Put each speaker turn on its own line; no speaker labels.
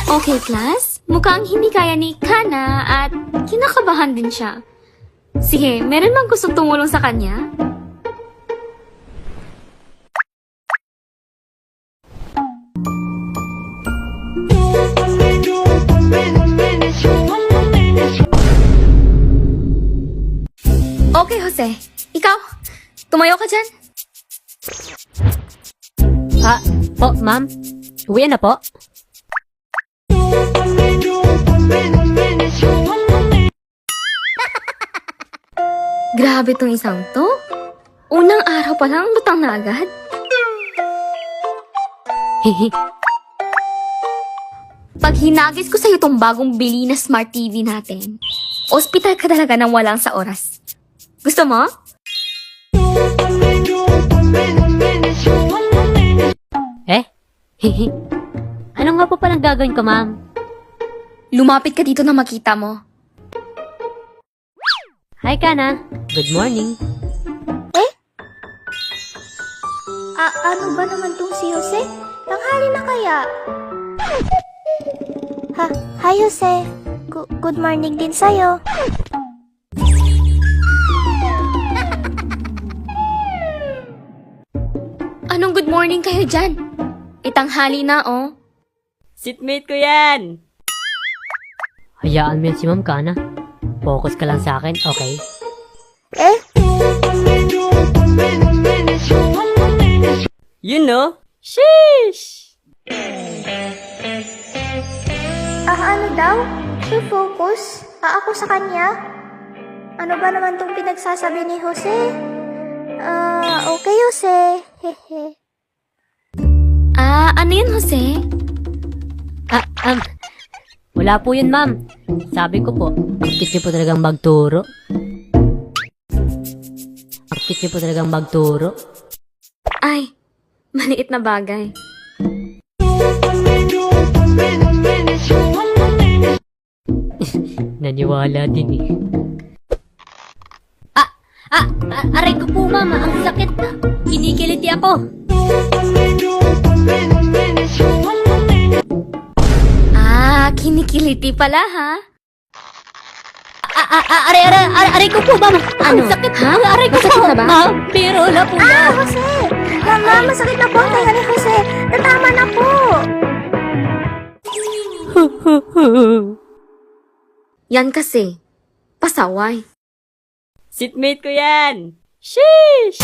Okay, class. Mukhang hindi kaya ni Kana at kinakabahan din siya. Sige, meron bang gustong tumulong sa kanya? Okay, Jose. Ikaw, tumayo ka dyan.
Po, ma'am. Uwi na po.
Grabe tong isang to. Unang araw pa lang, lutang na agad. Pag hinagis ko sa'yo tong bagong bili na Smart TV natin, ospital ka talaga nang walang sa oras. Gusto mo?
Ano nga po palang gagawin ko, ma'am?
Lumapit ka dito na makita mo.
Hi, Kana. Good morning.
Ano ba naman tong si Jose? Tanghali na kaya? Hi Jose. Good morning din sa'yo.
Anong good morning kayo dyan? Itanghali na, oh.
Seatmate ko yan! Hayaan mo yan si Ma'am Kana. Focus ka lang sa akin, okay? You know? Sheesh!
Ano daw? Focus? Ako sa kanya? Ano ba naman tong pinagsasabi ni Jose? Okay Jose. Hehe.
Ano yun, Jose?
Wala po yun, ma'am. Sabi ko po, ang cute niyo po talagang magturo. Ang cute niyo po talagang magturo.
Ay, maliit na bagay.
Naniwala din eh. Aray ko po, ma'am. Ang sakit na. Kinikiliti ako.
Kinikiliti pala, ha?
Aray ko po, ma'am.
Ano?
Ang sakit
Ha?
Aray ko
Masakit
po.
na ba?
Ma'am, pero na po.
Jose! Mama, masakit na po ang tenga ni Jose. Natama na po.
Yan kasi. Pasaway.
Seatmate ko yan. Sheesh!